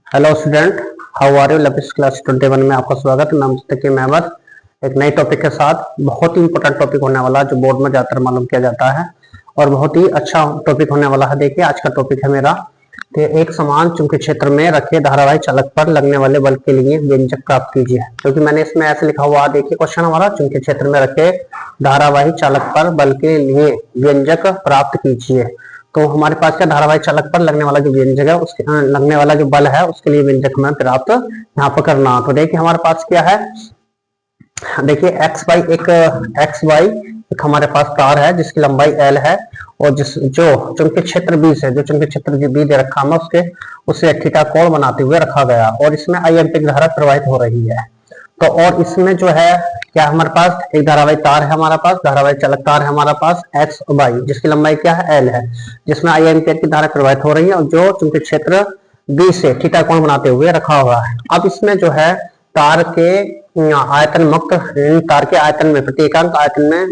Hello student, how are you. Lavish class 21 में आपका स्वागत। नमस्ते के मेहमद एक नई टॉपिक के साथ। बहुत ही इंपॉर्टेंट टॉपिक होने वाला है जो बोर्ड में ज्यादातर मालूम किया जाता है और बहुत ही अच्छा टॉपिक होने वाला है। देखिए आज का टॉपिक है मेरा कि एक समान चुंबकीय क्षेत्र में रखे धारावाही चालक पर लगने वाले बल के लिए व्यंजक प्राप्त कीजिए। क्योंकि मैंने इसमें ऐसे लिखा हुआ, देखिए क्वेश्चन हमारा, चुंबकीय क्षेत्र में रखे धारावाही चालक पर बल के लिए व्यंजक प्राप्त कीजिए। तो हमारे पास क्या धारावाही चालक पर लगने वाला जो व्यंजक है, उसके लगने वाला जो बल है उसके लिए व्यंजक हमें प्राप्त यहाँ पर करना। तो देखिए हमारे पास क्या है, देखिए एक्स वाई एक हमारे पास तार है जिसकी लंबाई एल है और जो चुंबकीय क्षेत्र बी से, जो चुंबकीय क्षेत्र जो बी दे रखा है उसके उससे थीटा कोण बनाते हुए रखा गया और इसमें आई एम्पीयर धारा प्रवाहित हो रही है। तो और इसमें जो है क्या हमारे पास एक धारावाही तार है, हमारा पास धारावाही चालक तार है हमारा पास एक्स वाई, जिसकी लंबाई क्या है एल है, जिसमें आई एम्पीयर की धारा प्रवाहित हो रही है और जो चुंबकीय क्षेत्र बी से थीटा कोण बनाते हुए रखा हुआ है। अब इसमें जो है तार के आयतन मुक्त, तार के आयतन में प्रत्येकांक आयतन में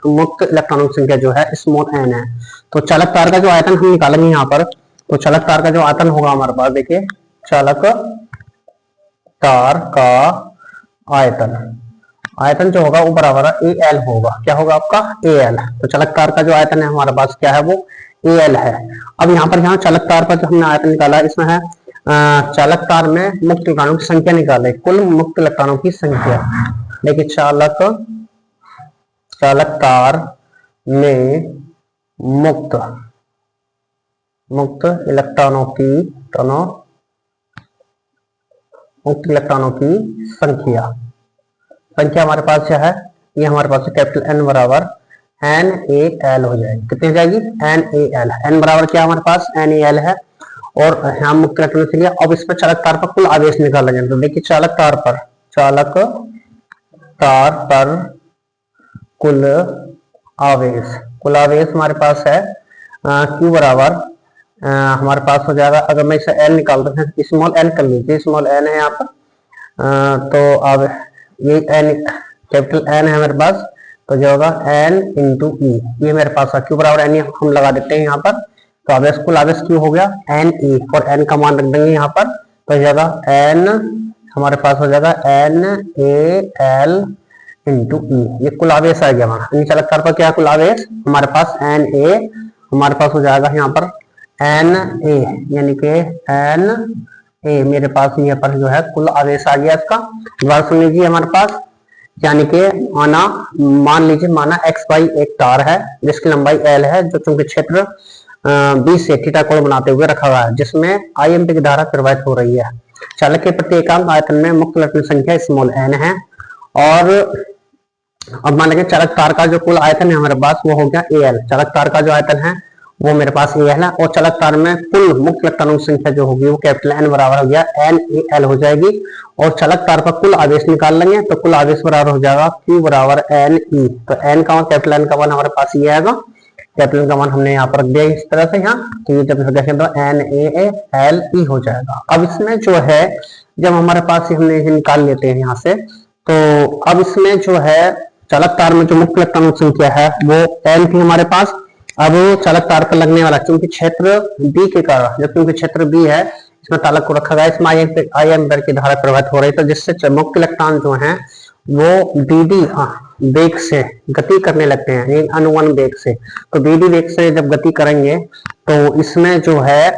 मुक्त इलेक्ट्रॉनों की संख्या जो है स्मॉल एन है। तो चालक तार का जो आयतन हम निकालेंगे यहाँ पर, तो चालक तार का जो आयतन होगा हमारे पास, देखिए चालक तार का आयतन जो होगा वो बराबर ए एल होगा। क्या होगा आपका ए एल। तो चालक तार का जो आयतन है हमारे पास क्या है, वो ए एल है। अब यहाँ पर चालक तार पर जो हमने आयतन निकाला है, इसमें है चालक तार में मुक्त इलेक्ट्रॉनों की संख्या निकाले, कुल मुक्त इलेक्ट्रॉनों की संख्या। देखिए चालक तार में मुक्त इलेक्ट्रॉनों की संख्या हमारे पास क्या है, ये हमारे पास कैपिटल एन बराबर एन ए एल हो जाएगी। कितनी हो जाएगी, एन ए एल। एन बराबर क्या हमारे पास एन ए एल है और यहाँ मुक्त इलेक्ट्रॉन के लिए। अब इसमें चालक तार पर कुल आवेश निकाला जाए। तो देखिए चालक तार पर कुल आवेश हमारे पास है क्यू बराबर हमारे पास हो जाएगा, अगर मैं इसे एन निकालता हूँ, स्मॉल एन कर लीजिए, स्मॉल एन है यहाँ पर। तो अब ये एन कैपिटल एन है मेरे पास, तो जो होगा एन इंटू ई, ये मेरे पास है। क्यू बराबर एन हम लगा देते हैं यहाँ पर। तो आवेश कुल आवेश क्यू हो गया एन ई और एन का मान रख देंगे यहाँ पर। तो हो जाएगा एन हमारे पास हो जाएगा एन ए एल इंटू ई, ये कुल आवेश आ गया हमारा। चालक तार पर क्या कुल आवेश हमारे पास एन ए, हमारे पास हो जाएगा यहाँ पर एन ए, यानी कि एन ए मेरे पास यहाँ पर जो है कुल आवेश आ गया इसका। दोबारा सुन लीजिए हमारे पास, यानी कि मान लीजिए माना एक्स वाई एक तार है जिसकी लंबाई एल है, जो चुंबकीय क्षेत्र बी से थीटा कोण बनाते हुए रखा हुआ है, जिसमें आई एम्पीयर की धारा प्रवाहित हो रही है। चालक के प्रत्येकांक आयतन में मुक्त इलेक्ट्रॉन संख्या स्मॉल एन है। और अब मान लीजिए चालक तार का जो कुल आयतन है हमारे पास वो हो गया ए एल। चालक तार का जो आयतन है वो मेरे पास ए एल है और चालक तार में कुल मुक्त इलेक्ट्रॉनों की संख्या जो होगी वो कैपिटल एन बराबर हो गया एन ए एल हो जाएगी। और चालक तार पर कुल आवेश निकाल लेंगे तो कुल आवेश बराबर हो जाएगा क्यू बराबर एन ई। तो एन का मान, कैपिटल एन का मान हमारे पास ये आएगा, कैपिटल का मान हमने यहाँ पर रख दिया इस तरह से यहाँ। तो ये जब देखें तो एन ए एल ई हो जाएगा। अब इसमें जो है जब हमारे पास हमने निकाल लेते हैं यहाँ से, तो अब इसमें जो है चालक तार में जो मुक्त इलेक्ट्रॉनों की संख्या है वो एन थी हमारे पास। अब चालक तार पर लगने वाला चूंकि क्षेत्र बी के कारण, जब चूंकि क्षेत्र बी है इसमें तालक को रखा गया, इसमें आई एम्पीयर की धारा प्रवाहित हो रही है, तो जिससे मुक्त इलेक्ट्रॉन जो है वो बीडी वेग से गति करने लगते हैं, अनुवन वेग से। तो बीडी वेग से जब गति करेंगे तो इसमें जो है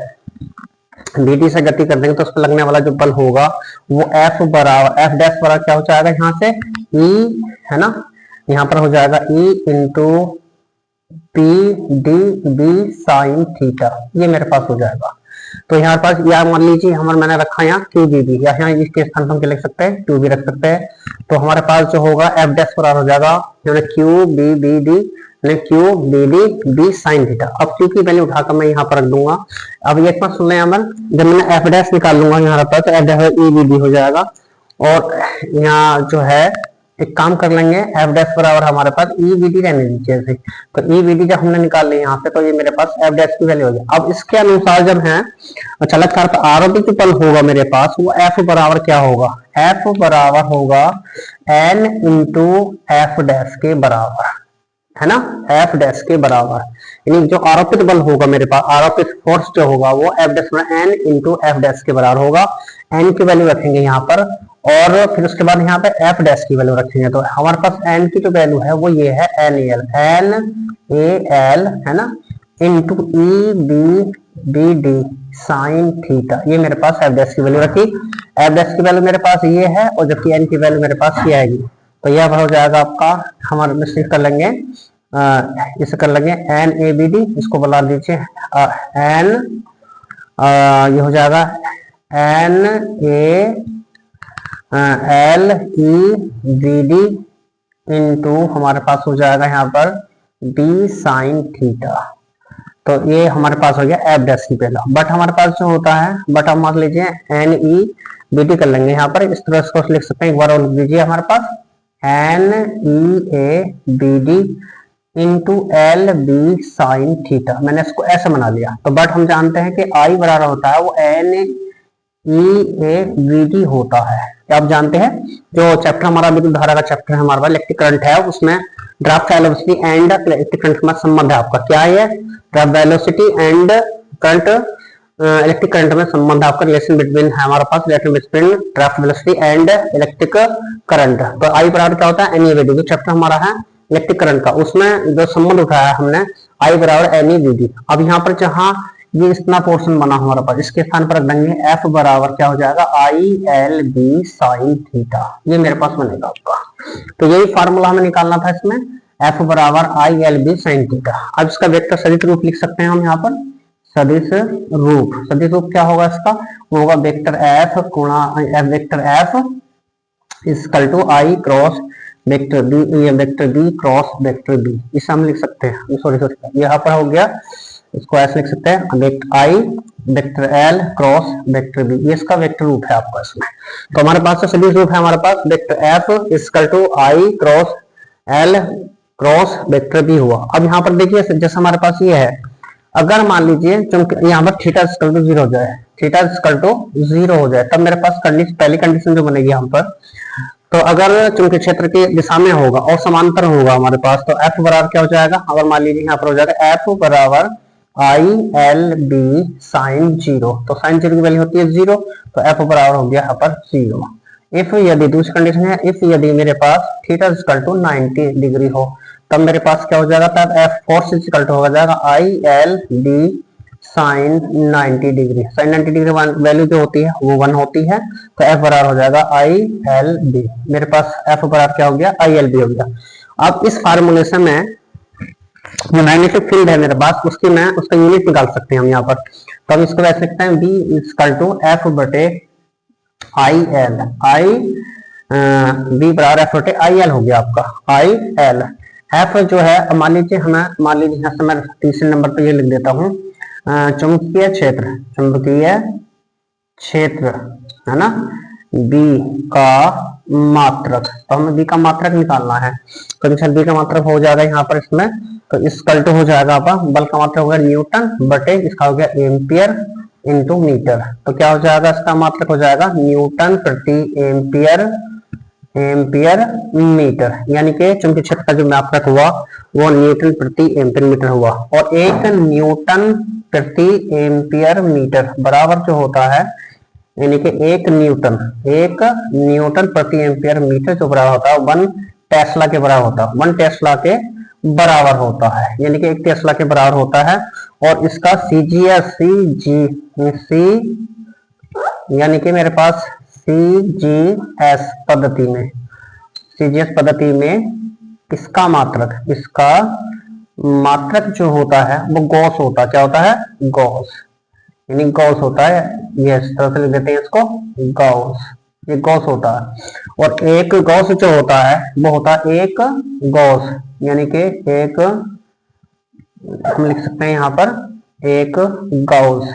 बीडी से गति कर देंगे तो उस पर लगने वाला जो बल होगा वो एफ डैश बराबर क्या हो जाएगा, यहाँ से ई है ना, यहाँ पर हो जाएगा E into P D B sine theta, ये मेरे पास हो जाएगा। तो यहाँ पास या मान लीजिए हमारे मैंने रखा यहाँ क्यू बी बी, या यहाँ इसके स्थान पर हम लिख सकते हैं क्यू बी रख सकते हैं। तो हमारे पास जो होगा एफ डैश बराबर हो जाएगा Q B B D, Q B D B sine theta. अब क्यू की वैल्यू उठाकर मैं यहाँ पर रख दूंगा। अब एक बात सुन लें अमन, जब मैं एफ डैश निकाल लूंगा यहाँ पर तो F dash E B D हो जाएगा। और यहाँ जो है एक काम कर लेंगे, एफ डैश बराबर हमारे पास ई बी डी रहने दीजिए। तो ई बी डी जब हमने निकाल लिया यहाँ पे, तो ये मेरे पास एफ डैश की वैल्यू हो गई। अब इसके अनुसार जब है चालक तार पर आरोपी जो बल होगा मेरे पास वो एफ बराबर क्या होगा, एफ बराबर होगा एन इंटू एफ डैश के बराबर। है ना, एफ डैश के बराबर, यानी जो आरोपित बल होगा मेरे पास, आरोपित फोर्स जो होगा वो F dash N into F dash के बराबर होगा। एन की वैल्यू रखेंगे यहाँ पर, और फिर उसके बाद यहाँ पे एफ डैश की वैल्यू रखेंगे। तो हमारे पास एन की जो वैल्यू है वो ये है एन ए एल है ना, into E B B D sine theta, ये मेरे पास एफ डैश की वैल्यू रखी। एफ डैश की वैल्यू मेरे पास ये है, और जबकि एन की वैल्यू मेरे पास ये आएगी। तो यह हो जाएगा आपका, हमारे मिस्टेक कर लेंगे, इसे कर लेंगे एन ए बी डी, इसको बुला दीजिए एन, ये हो जाएगा N A L E B D into हमारे पास हो जाएगा यहाँ पर बी साइन थीटा। तो ये हमारे पास हो गया एफ डैश की पहला। बट हमारे पास जो होता है, बट हम मान लीजिए एन ई बी डी कर लेंगे यहाँ पर, इस तरह इसको लिख सकते हैं, एक बार और लिख दीजिए हमारे पास N E A B D into L B sine theta, मैंने इसको ऐसे बना लिया। तो बट हम जानते हैं कि आई बराबर होता है वो N E A B D होता है। क्या आप जानते हैं, जो चैप्टर हमारा विद्युत धारा का चैप्टर है हमारा इलेक्ट्रिक करंट है, उसमें drift velocity and electric current में संबंध है आपका, क्या है drift velocity and current, electric current में संबंध है आपका, रिलेशन बिटवीन है हमारे पास, relation between drift velocity and electric current. तो आई बराबर क्या होता है एन ई बी डी, जो चैप्टर हमारा है इलेक्ट्रिक करंट का, उसमें जो संबंध उठाया है हमने आई बराबर एन ई बी डी। अब यहाँ पर जहां ये इतना पोर्शन बना हमारे पास, इसके स्थान पर रख देंगे एफ बराबर क्या हो जाएगा I L B sine theta, ये मेरे पास बनेगा आपका। तो यही फार्मूला हमें निकालना था इसमें, एफ बराबर I L B sine theta. अब इसका वेक्टर सदिश रूप लिख सकते हैं हम यहाँ पर, सदिश रूप, सदिश रूप क्या होगा इसका, वो होगा वेक्टर एफ गुणा vector F equal to I cross vector B, ये vector B cross vector B, इसे हम लिख सकते हैं, सॉरी यहाँ पर हो गया, इसको ऐसे लिख सकते हैं vector I vector L cross vector B, ये इसका वेक्टर रूप है आपका इसमें। तो हमारे पास सदिश रूप है हमारे पास vector F equal to I cross L cross vector B हुआ। अब यहाँ पर देखिए जैसे हमारे पास ये है, अगर मान लीजिए चूंकि यहाँ पर थीटा इक्वल टू 0 हो जाए, थीटा इक्वल टू 0 हो जाए, तब मेरे पास कंडीशन, पहली कंडीशन जो बनेगी यहाँ पर, तो अगर चूंकि क्षेत्र की दिशा में होगा और समांतर होगा हमारे पास, तो एफ बराबर क्या हो जाएगा, अगर मान लीजिए यहाँ पर हो जाएगा एफ बराबर आई एल बी साइन 0, तो साइन 0 की वैल्यू होती है 0, तो एफ बराबर हो गया यहाँ पर 0। इफ यदि दूसरी कंडीशन है, इफ यदि मेरे पास थीटा इक्वल टू 90 डिग्री हो, तब मेरे पास क्या हो जाएगा, तब एफ फोर्स इक्वल टू हो जाएगा I L B sine 90 degree, sine 90 degree value जो होती है वो 1 होती है, तो एफ बराबर हो जाएगा आई एल बी, मेरे पास एफ बराबर क्या हो गया आई एल बी हो गया। अब इस फार्मूलेशन में जो मैग्नेटिक फील्ड है मेरे पास, उसकी मैं उसका यूनिट निकाल सकते हैं हम यहाँ पर, तो हम इसको ऐसे लिखते हैं बी इक्वल टू एफ बटे आई एल, आई बी बराबर एफ बटे आई एल हो गया आपका आई एल। एफ जो है मान लीजिए हमें, मान लीजिए यहाँ से मैं तीसरे नंबर पर ये लिख देता हूँ चुंबकीय क्षेत्र, चुंबकीय क्षेत्र है ना, बी का मात्रक, तो हमें बी का मात्रक निकालना है, तो बी का मात्रक हो जाएगा यहाँ पर इसमें, तो इक्वल टू हो जाएगा आपका बल का मात्रक हो गया न्यूटन बटे इसका हो गया एम्पियर इंटू मीटर, तो क्या हो जाएगा इसका मात्रक हो जाएगा न्यूटन प्रति एम्पियर एम्पियर मीटर, यानी कि चुंबकीय क्षेत्र का जो मात्रक हुआ वो न्यूटन प्रति एम्पियर मीटर हुआ, और एक न्यूटन प्रति एम्पियर मीटर बराबर जो होता है, यानी कि एक न्यूटन प्रति एम्पियर मीटर जो बराबर होता है 1 टेस्ला के बराबर होता है, 1 टेस्ला के बराबर होता है, यानी कि 1 टेस्ला के बराबर होता है। और इसका यानी कि मेरे पास सीजीएस पद्धति में इसका मात्रक जो होता है वो गॉस होता है, क्या होता है गॉस, यानी गॉस होता है, ये इस तरह से लिख देते हैं इसको गॉस, ये गॉस होता है। और एक गॉस जो होता है वो होता है एक गॉस, यानी कि एक, हम लिख सकते हैं यहाँ पर एक गॉस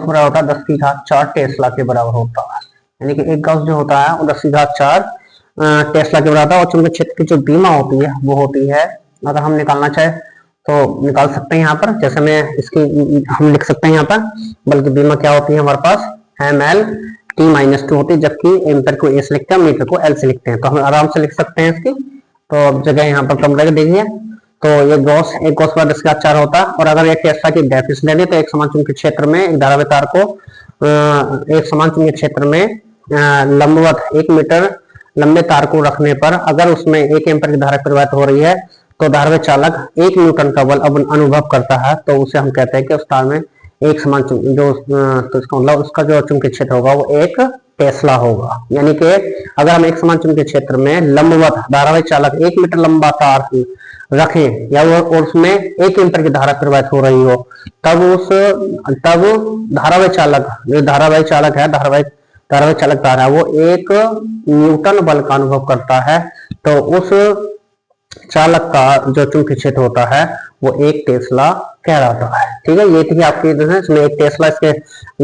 बराबर होता है 10 की घात 4 टेस्ला के बराबर होता है, यानी कि एक गॉस जो होता है वो 10 की घात 4 टेस्ला के बराबर। और चुंबकीय क्षेत्र की जो बीमा होती है वो होती है, अगर हम निकालना चाहे तो निकाल सकते हैं यहाँ पर, जैसे मैं इसकी हम लिख सकते हैं यहाँ पर, बल्कि बीमा क्या होती है हमारे पास ML T-2 होती है, जबकि एम्पियर को ए से लिखते हैं, मीटर को एल से लिखते हैं, तो हम आराम से लिख सकते हैं इसकी। तो अब जगह यहाँ पर कम लगे, देखिए तो ये गॉस एक गॉस बाद इसका 4 होता है। और अगर एक टेस्ला की डेफिस लेनी तो एक समान चुंबकीय क्षेत्र में एक धारावाही तार को एक समान चुंबकीय क्षेत्र में लंबवत 1 मीटर लंबे तार को रखने पर अगर उसमें 1 एम्पीयर की धारा प्रवाहित हो रही है तो धारावाही चालक 1 न्यूटन का बल अनुभव करता है, तो उसे हम कहते हैं कि उस तार में एक समान जो तो इसका मतलब उसका जो चुंबकीय क्षेत्र होगा वो 1 टेस्ला होगा। यानी कि अगर हम एक समान चुंबकीय क्षेत्र में लंबवत धारावाही चालक 1 मीटर लंबा तार रखें या वो उसमें 1 एम्पीयर की धारा प्रवाहित हो रही हो, तब धारावाही चालक जो धारावाही चालक है धारावाही चालक तार है वो 1 न्यूटन बल का अनुभव करता है, तो उस चालक का जो चुंबकीय क्षेत्र होता है वो 1 टेस्ला कहलाता है। ठीक है, ये थी आपकी इसमें 1 टेस्ला इसके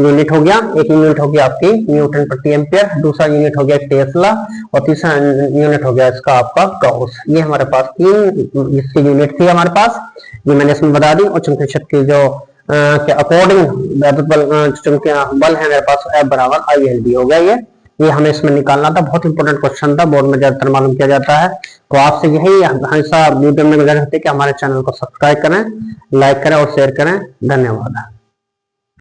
यूनिट हो गया। एक यूनिट हो गया आपकी न्यूटन प्रति एम्पियर, दूसरा यूनिट हो गया टेस्ला और तीसरा यूनिट हो गया इसका आपका गॉस। ये हमारे पास 3 इसकी यूनिट थी हमारे पास, ये मैंने इसमें बता दी। और चुंबकीय क्षेत्र की जो के अकॉर्डिंग वैद्युत बल चुंबकीय बल है मेरे पास F बराबर ILB हो गया। ये हमें इसमें निकालना था, बहुत इंपॉर्टेंट क्वेश्चन था, बोर्ड में ज्यादातर मालूम किया जाता है। तो आपसे यही हमेशा वीडियो में गुजारिश है कि हमारे चैनल को सब्सक्राइब करें, लाइक करें और शेयर करें। धन्यवाद।